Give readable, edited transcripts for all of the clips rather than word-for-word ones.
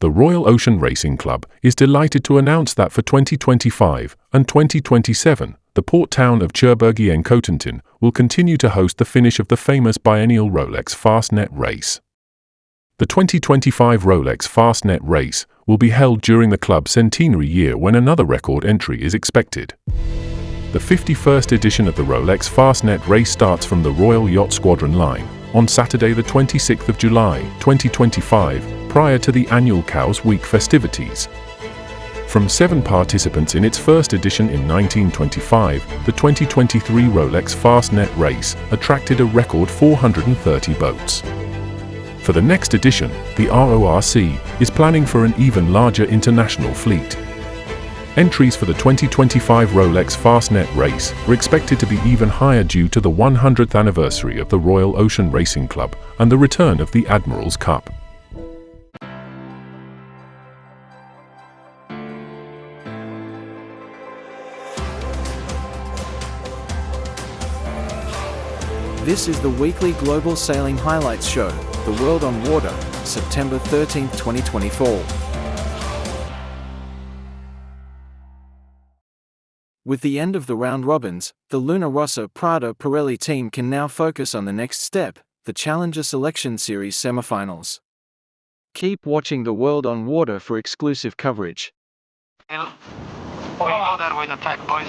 The Royal Ocean Racing Club is delighted to announce that for 2025 and 2027, the port town of Cherburgi en Cotentin will continue to host the finish of the famous biennial ROLEX Fastnet race. The 2025 ROLEX Fastnet race will be held during the club's centenary year when another record entry is expected. The 51st edition of the ROLEX Fastnet race starts from the Royal Yacht Squadron line on Saturday the 26th of July, 2025, prior to the annual Cows Week festivities. From 7 participants in its first edition in 1925, the 2023 ROLEX Fastnet race attracted a record 430 boats. For the next edition, the RORC is planning for an even larger international fleet. Entries for the 2025 ROLEX Fastnet race are expected to be even higher due to the 100th anniversary of the Royal Ocean Racing Club and the return of the Admiral's Cup. This is the weekly Global Sailing Highlights Show, The World on Water, September 13, 2024. With the end of the round robins, the Luna Rossa Prada Pirelli team can now focus on the next step, the Challenger Selection Series Semifinals. Keep watching The World on Water for exclusive coverage. Yeah. We know that with attack, boys.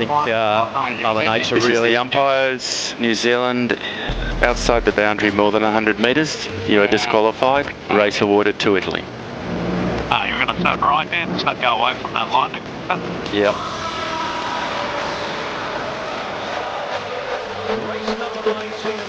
I think Mother Nature This is really... the umpires, New Zealand, outside the boundary more than 100 metres, you are disqualified, race awarded to Italy. You're going to turn right in, so go away from that line. Yep. Race number 19,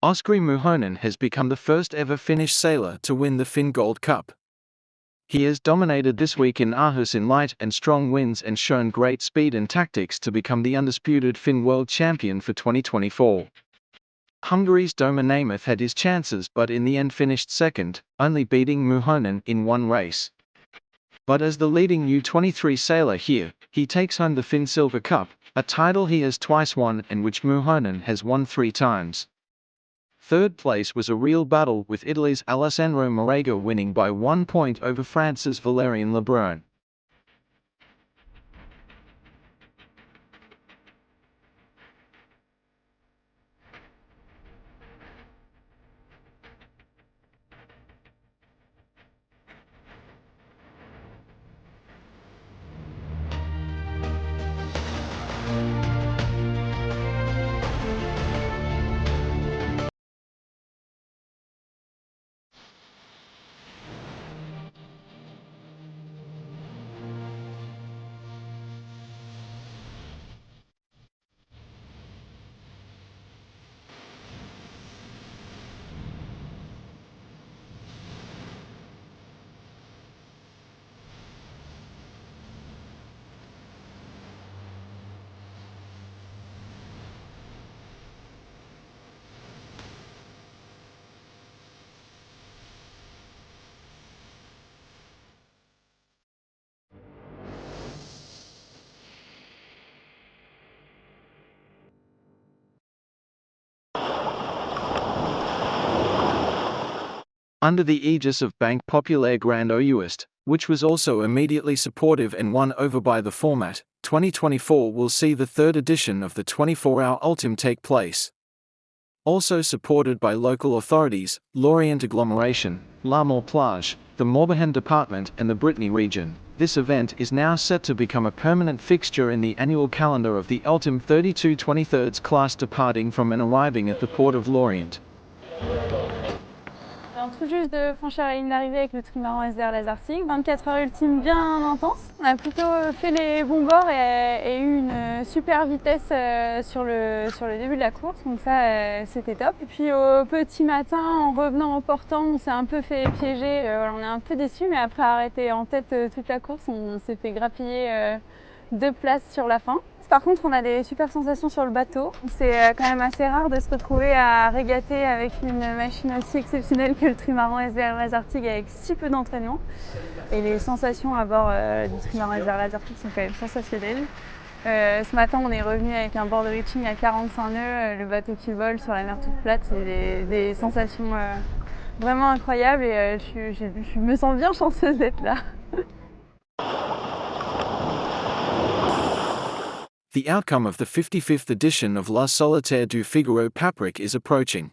Oskari Muhonen has become the first ever Finnish sailor to win the Finn Gold Cup. He has dominated this week in Aarhus in light and strong winds and shown great speed and tactics to become the undisputed Finn World Champion for 2024. Hungary's Doma Nemeth had his chances but in the end finished second, only beating Muhonen in one race. But as the leading U23 sailor here, he takes home the Finn Silver Cup, a title he has twice won and which Muhonen has won 3 times. Third place was a real battle, with Italy's Alessandro Marega winning by 1 point over France's Valerian Lebrun. Under the aegis of Banque Populaire Grand Ouest, which was also immediately supportive and won over by the format, 2024 will see the 3rd edition of the 24-hour Ultime take place. Also supported by local authorities, Lorient Agglomeration, La Plage, the Morbihan Department and the Brittany region, this event is now set to become a permanent fixture in the annual calendar of the Ultime 32 23rds class departing from and arriving at the port of Lorient. On vient tout juste de franchir la ligne d'arrivée avec le trimaran SDR Lazartigue. 24 heures ultimes bien intenses. On a plutôt fait les bons bords et eu une super vitesse sur le début de la course, donc ça c'était top. Et puis au petit matin, en revenant en portant, on s'est un peu fait piéger. On est un peu déçus, mais après arrêter en tête toute la course, on s'est fait grappiller 2 places sur la fin. Par contre, on a des super sensations sur le bateau. C'est quand même assez rare de se retrouver à régater avec une machine aussi exceptionnelle que le trimaran SDR Lazartigue avec si peu d'entraînement. Et les sensations à bord du trimaran SDR Lazartigue sont quand même sensationnelles. Ce matin, on est revenu avec un board reaching à 45 nœuds, le bateau qui vole sur la mer toute plate. C'est des sensations vraiment incroyables et je me sens bien chanceuse d'être là. The outcome of the 55th edition of La Solitaire du Figaro Paprick is approaching.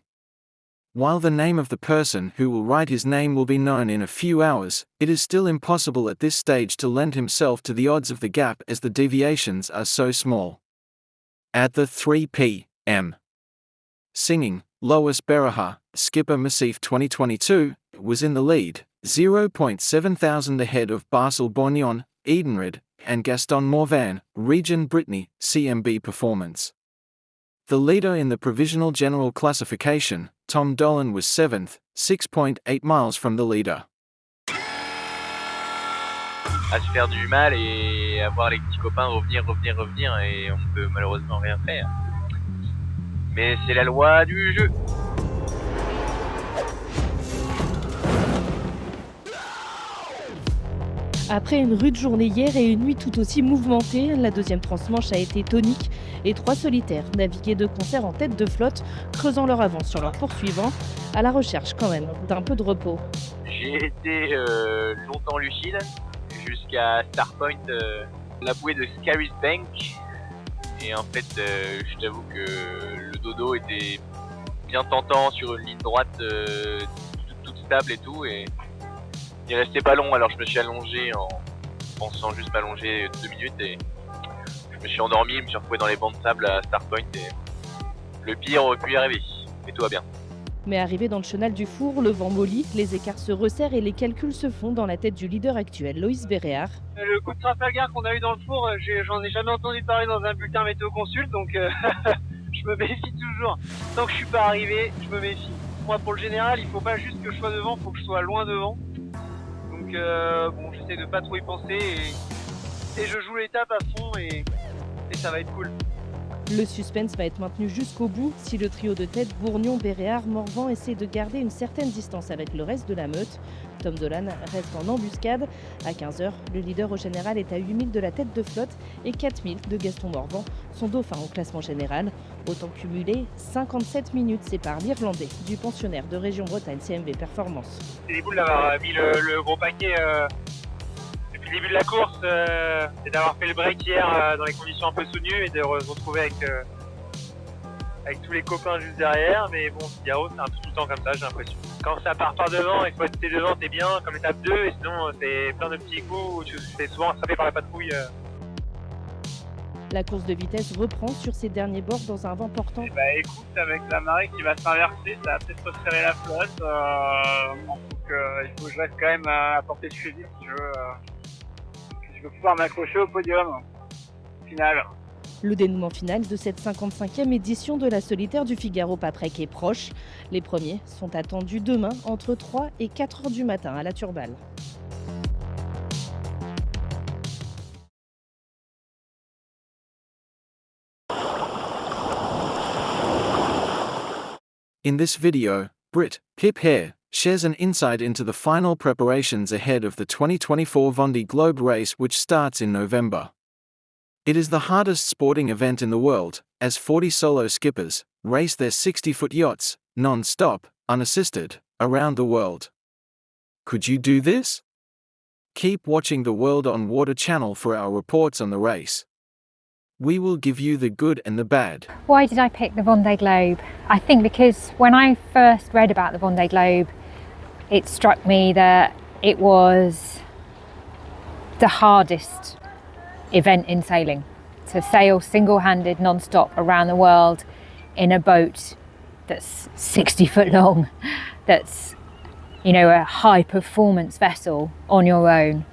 While the name of the person who will write his name will be known in a few hours, it is still impossible at this stage to lend himself to the odds of the gap as the deviations are so small. At the 3 p.m. singing, Lois Beraha, skipper Massif 2022, was in the lead, 0.7 thousand ahead of Barcel Borgnon, Edenred, and Gaston Morvan, Region Brittany, CMB Performance. The leader in the provisional general classification, Tom Dolan, was 7th, 6.8 miles from the leader. À se faire du mal et à voir les petits copains revenir et on peut malheureusement rien faire. Mais c'est la loi du jeu. Après une rude journée hier et une nuit tout aussi mouvementée, la deuxième transmanche a été tonique et 3 solitaires naviguaient de concert en tête de flotte, creusant leur avance sur leurs poursuivants, à la recherche quand même d'un peu de repos. J'ai été longtemps lucide, jusqu'à Starpoint, la bouée de Scary's Bank. Et en fait, je t'avoue que le dodo était bien tentant sur une ligne droite, toute stable et tout. Et il restait pas long, alors je me suis allongé en pensant juste m'allonger 2 minutes et je me suis endormi, je me suis retrouvé dans les bancs de sable à Starpoint et le pire aurait pu y arriver, mais tout va bien. Mais arrivé dans le chenal du four, le vent mollit, les écarts se resserrent et les calculs se font dans la tête du leader actuel, Loïs Béréard. Le coup de Trafalgar qu'on a eu dans le four, j'en ai jamais entendu parler dans un bulletin météo consulte, donc je me méfie toujours. Tant que je suis pas arrivé, je me méfie. Moi, pour le général, il faut pas juste que je sois devant, il faut que je sois loin devant. Donc bon, j'essaie de pas trop y penser et je joue l'étape à fond et ça va être cool. Le suspense va être maintenu jusqu'au bout si le trio de tête Bourgnon, Béréard, Morvan essaie de garder une certaine distance avec le reste de la meute. Tom Dolan reste en embuscade. À 15h, le leader au général est à 8000 de la tête de flotte et 4000 de Gaston Morvan, son dauphin au classement général. Au temps cumulé, 57 minutes séparent l'Irlandais du pensionnaire de région Bretagne CMV Performance. C'est des boules d'avoir mis le gros paquet depuis le début de la course et d'avoir fait le break hier dans les conditions un peu soutenues et de se retrouver avec tous les copains juste derrière. Mais bon, Figaro, c'est un peu tout le temps comme ça, j'ai l'impression. Quand ça part par devant et que t'es devant, t'es bien, comme étape 2, et sinon c'est plein de petits coups où tu fais souvent attraper par la patrouille. La course de vitesse reprend sur ses derniers bords dans un vent portant. Et bah écoute, avec la marée qui va s'inverser, ça va peut-être resserrer la flotte. Donc il faut que je reste quand même à portée de fusil si je veux pouvoir m'accrocher au podium final. Le dénouement final de cette 55e édition de la solitaire du Figaro-Paprec est proche. Les premiers sont attendus demain entre 3 et 4 heures du matin à la Turballe. In this video, Brit Pip Hare shares an insight into the final preparations ahead of the 2024 Vendée Globe race, which starts in November. It is the hardest sporting event in the world, as 40 solo skippers race their 60-foot yachts, non-stop, unassisted, around the world. Could you do this? Keep watching the World on Water channel for our reports on the race. We will give you the good and the bad. Why did I pick the Vendée Globe? I think because when I first read about the Vendée Globe, it struck me that it was the hardest event in sailing. To sail single-handed, non-stop around the world in a boat that's 60 foot long, that's, you know, a high-performance vessel on your own.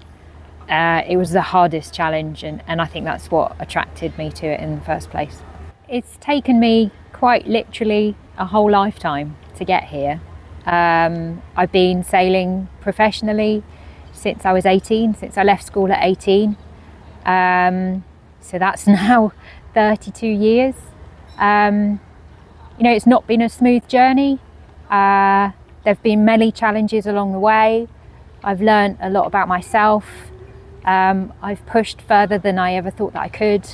It was the hardest challenge, and I think that's what attracted me to it in the first place. It's taken me quite literally a whole lifetime to get here. I've been sailing professionally since I was 18, since I left school at 18. So that's now 32 years. You know, it's not been a smooth journey. There've been many challenges along the way. I've learned a lot about myself. I've pushed further than I ever thought that I could.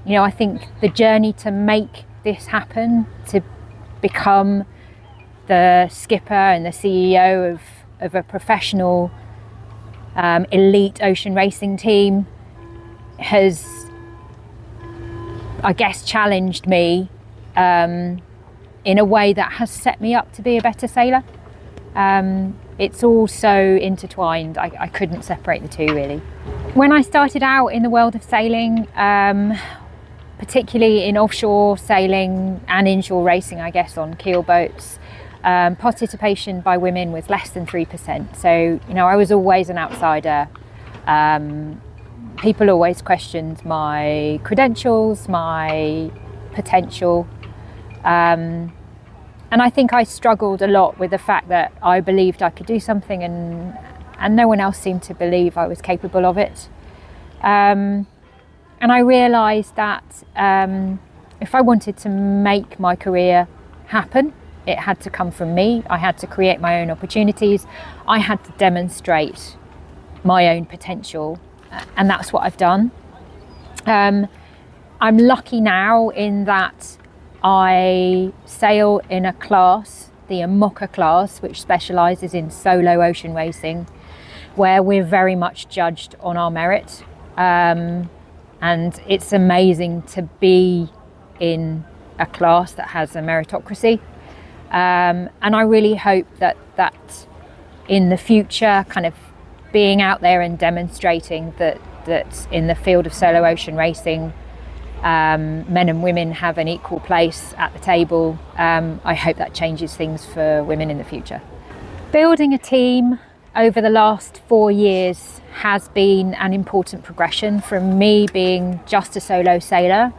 You know, I think the journey to make this happen, to become the skipper and the CEO of a professional elite ocean racing team has, I guess, challenged me in a way that has set me up to be a better sailor. It's all so intertwined, I couldn't separate the two really. When I started out in the world of sailing, particularly in offshore sailing and inshore racing, I guess, on keel boats, participation by women was less than 3%. So, you know, I was always an outsider. People always questioned my credentials, my potential. And I think I struggled a lot with the fact that I believed I could do something and no one else seemed to believe I was capable of it. And I realised that if I wanted to make my career happen, it had to come from me. I had to create my own opportunities. I had to demonstrate my own potential, and that's what I've done. I'm lucky now in that I sail in a class, the Amoca class, which specialises in solo ocean racing, where we're very much judged on our merit. And it's amazing to be in a class that has a meritocracy. And I really hope that in the future, kind of being out there and demonstrating that in the field of solo ocean racing, men and women have an equal place at the table. I hope that changes things for women in the future. Building a team over the last 4 years has been an important progression from me being just a solo sailor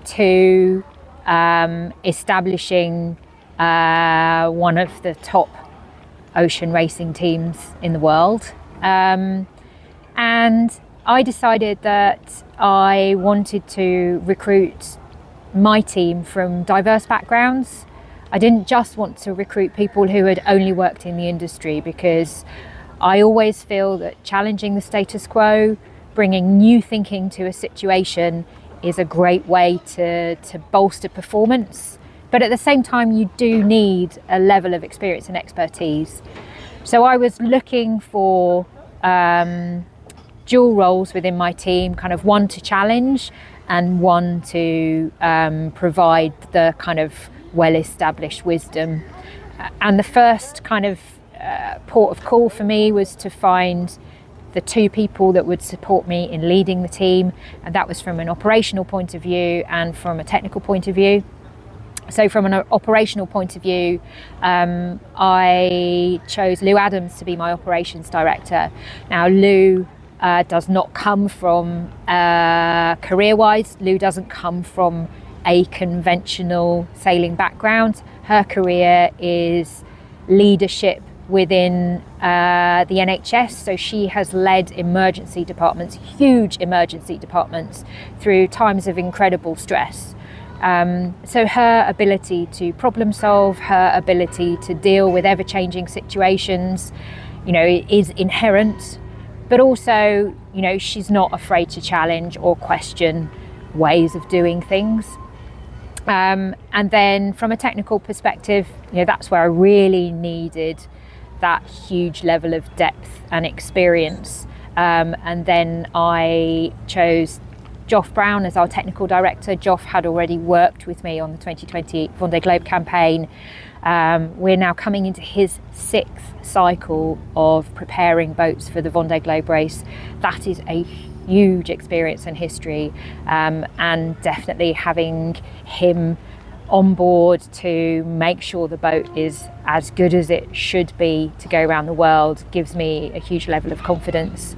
to establishing one of the top ocean racing teams in the world. And I decided that I wanted to recruit my team from diverse backgrounds. I didn't just want to recruit people who had only worked in the industry, because I always feel that challenging the status quo, bringing new thinking to a situation is a great way to bolster performance. But at the same time, you do need a level of experience and expertise. So I was looking for dual roles within my team, kind of one to challenge and one to provide the kind of well-established wisdom. And the first kind of port of call for me was to find the two people that would support me in leading the team, and that was from an operational point of view and from a technical point of view. So from an operational point of view, I chose Lou Adams to be my operations director. Now, Lou does not come from, career-wise, Lou doesn't come from a conventional sailing background. Her career is leadership within the NHS, so she has led emergency departments, huge emergency departments, through times of incredible stress. So her ability to problem solve, her ability to deal with ever-changing situations, is inherent, but also, she's not afraid to challenge or question ways of doing things. And then from a technical perspective, that's where I really needed that huge level of depth and experience. And then I chose Joff Brown as our technical director. Joff had already worked with me on the 2020 Vendée Globe campaign. We're now coming into his 6th cycle of preparing boats for the Vendée Globe race. That is a huge experience and history, and definitely having him on board to make sure the boat is as good as it should be to go around the world gives me a huge level of confidence.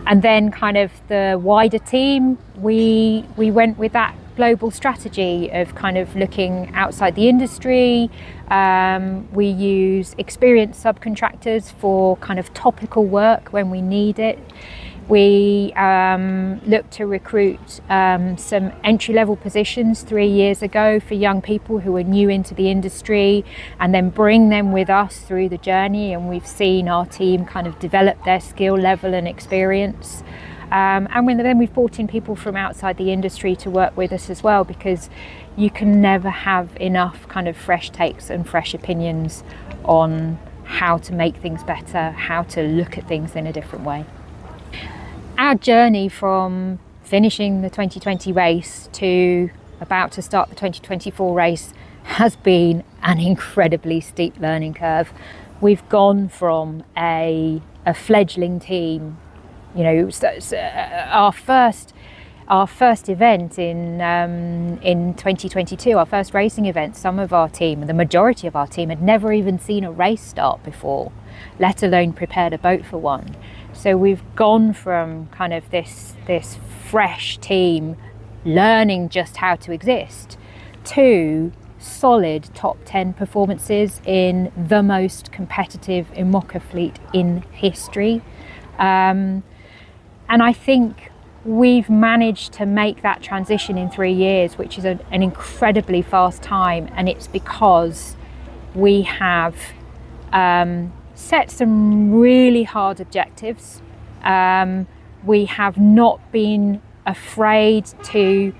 And then kind of the wider team, we went with that global strategy of kind of looking outside the industry. We use experienced subcontractors for kind of topical work when we need it. We look to recruit some entry-level positions 3 years ago for young people who are new into the industry, and then bring them with us through the journey, and we've seen our team kind of develop their skill level and experience. And then we've brought in people from outside the industry to work with us as well, because you can never have enough kind of fresh takes and fresh opinions on how to make things better, how to look at things in a different way. Our journey from finishing the 2020 race to about to start the 2024 race has been an incredibly steep learning curve. We've gone from a fledgling team, our first event in 2022, our first racing event, some of our team, the majority of our team, had never even seen a race start before, let alone prepared a boat for one. So we've gone from kind of this fresh team learning just how to exist to solid top 10 performances in the most competitive IMOCA fleet in history. And I think we've managed to make that transition in 3 years, which is an incredibly fast time. And it's because we have set some really hard objectives. We have not been afraid to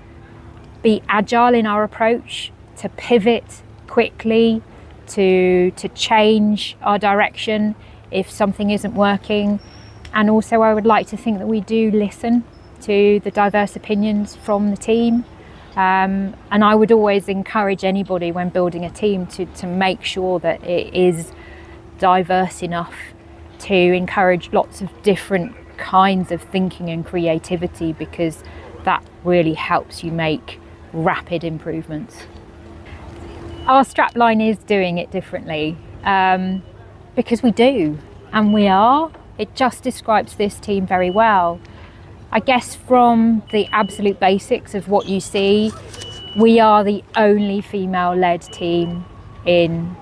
be agile in our approach, to pivot quickly, to change our direction if something isn't working. And also I would like to think that we do listen to the diverse opinions from the team. And I would always encourage anybody when building a team to make sure that it is diverse enough to encourage lots of different kinds of thinking and creativity, because that really helps you make rapid improvements. Our strapline is doing it differently, because we do, and we are. It just describes this team very well. I guess from the absolute basics of what you see, we are the only female-led team in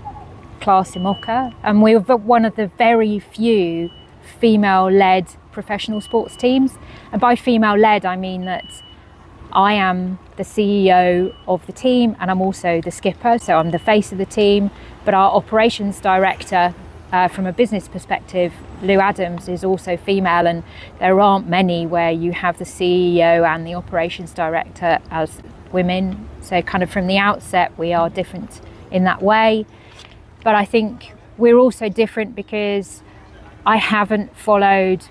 class IMOCA, and we're one of the very few female-led professional sports teams. And by female led, I mean that I am the CEO of the team and I'm also the skipper, so I'm the face of the team, but our operations director, from a business perspective, Lou Adams, is also female, and there aren't many where you have the CEO and the operations director as women. So kind of from the outset, we are different in that way. But I think we're also different because I haven't followed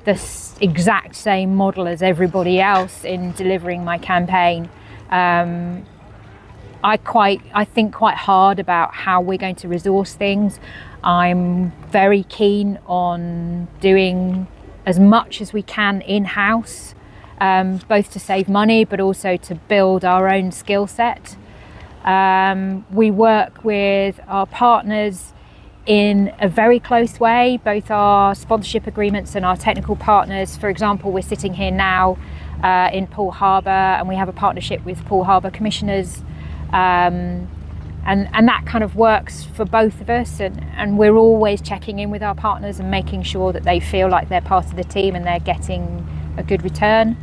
the exact same model as everybody else in delivering my campaign. I think quite hard about how we're going to resource things. I'm very keen on doing as much as we can in-house, both to save money but also to build our own skill set. We work with our partners in a very close way, both our sponsorship agreements and our technical partners. For example, we're sitting here now in Poole Harbour, and we have a partnership with Poole Harbour Commissioners, and that kind of works for both of us, and we're always checking in with our partners and making sure that they feel like they're part of the team and they're getting a good return.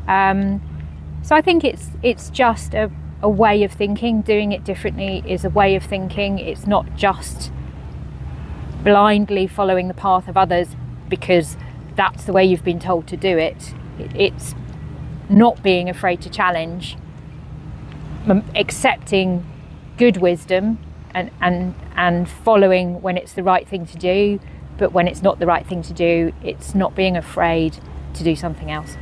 So I think it's just a way of thinking. Doing it differently is a way of thinking. It's not just blindly following the path of others because that's the way you've been told to do it. It's not being afraid to challenge, accepting good wisdom and following when it's the right thing to do, but when it's not the right thing to do, it's not being afraid to do something else.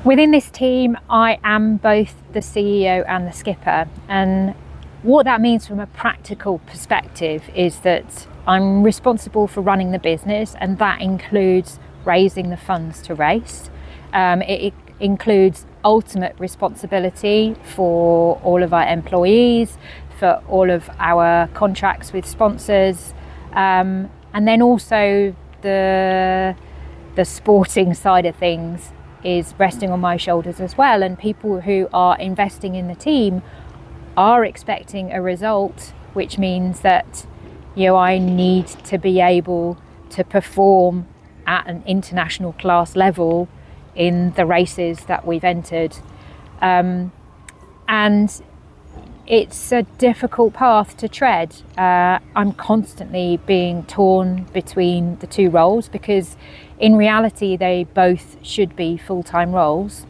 Within this team, I am both the CEO and the skipper, and what that means from a practical perspective is that I'm responsible for running the business, and that includes raising the funds to race. It includes ultimate responsibility for all of our employees, for all of our contracts with sponsors, and then also the sporting side of things is resting on my shoulders as well. And people who are investing in the team are expecting a result, which means that I need to be able to perform at an international class level in the races that we've entered. And it's a difficult path to tread. I'm constantly being torn between the two roles because in reality they both should be full-time roles.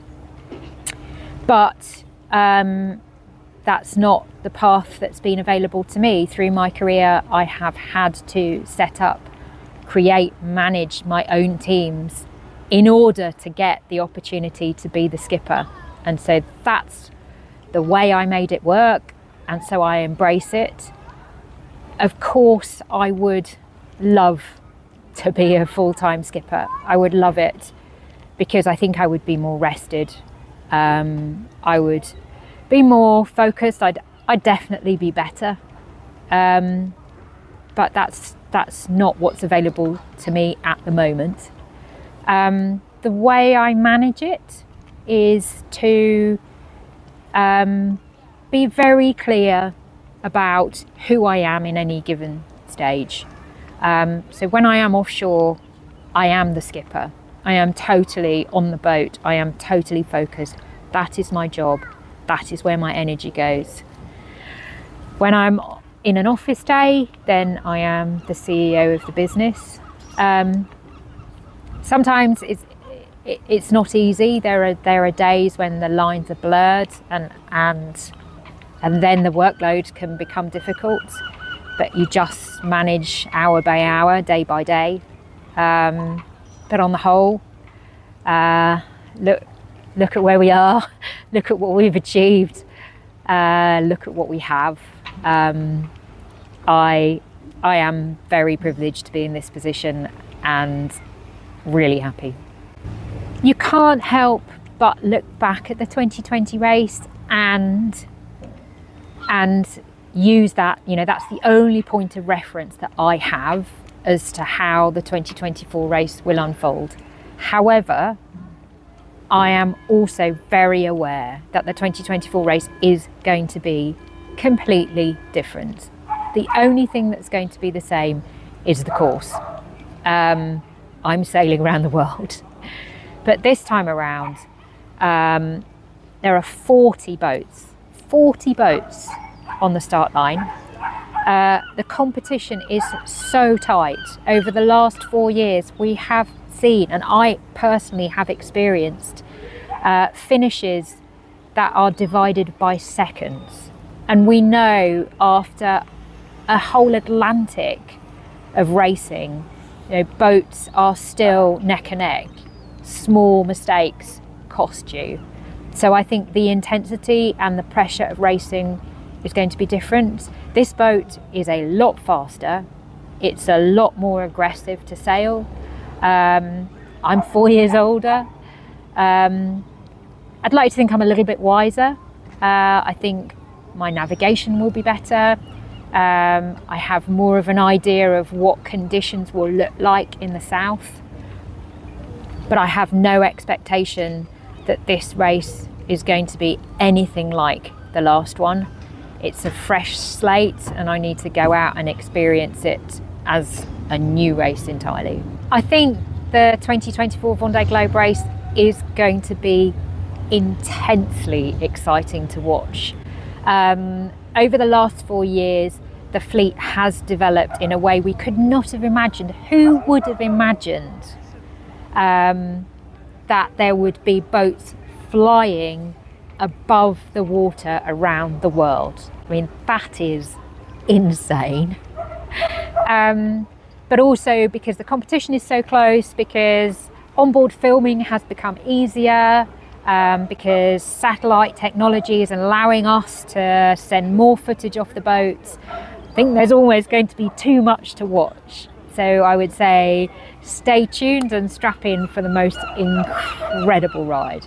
But that's not the path that's been available to me. Through my career, I have had to set up, create, manage my own teams in order to get the opportunity to be the skipper. And so that's the way I made it work, and so I embrace it. Of course, I would love to be a full-time skipper. I would love it because I think I would be more rested. I would be more focused. I'd definitely be better, but that's not what's available to me at the moment. The way I manage it is to be very clear about who I am in any given stage. So when I am offshore, I am the skipper. I am totally on the boat. I am totally focused. That is my job. That is where my energy goes. When I'm in an office day, then I am the CEO of the business. Sometimes it's not easy. There are days when the lines are blurred and then the workload can become difficult. But you just manage hour by hour, day by day. But on the whole, look at where we are, look at what we've achieved, look at what we have. I am very privileged to be in this position and really happy. You can't help but look back at the 2020 race and use that, that's the only point of reference that I have as to how the 2024 race will unfold. However, I am also very aware that the 2024 race is going to be completely different. The only thing that's going to be the same is the course. I'm sailing around the world. But this time around, there are 40 boats on the start line. The competition is so tight. Over the last 4 years, we have seen, and I personally have experienced, finishes that are divided by seconds. And we know after a whole Atlantic of racing, boats are still neck and neck. Small mistakes cost you. So I think the intensity and the pressure of racing is going to be different. This boat is a lot faster. It's a lot more aggressive to sail. I'm 4 years older. I'd like to think I'm a little bit wiser. I think my navigation will be better. I have more of an idea of what conditions will look like in the south. But I have no expectation that this race is going to be anything like the last one. It's a fresh slate and I need to go out and experience it as a new race entirely. I think the 2024 Vendée Globe race is going to be intensely exciting to watch. Over the last 4 years, the fleet has developed in a way we could not have imagined. Who would have imagined that there would be boats flying above the water around the world? I mean, that is insane. But also because the competition is so close, because onboard filming has become easier, because satellite technology is allowing us to send more footage off the boats. I think there's always going to be too much to watch. So I would say stay tuned and strap in for the most incredible ride.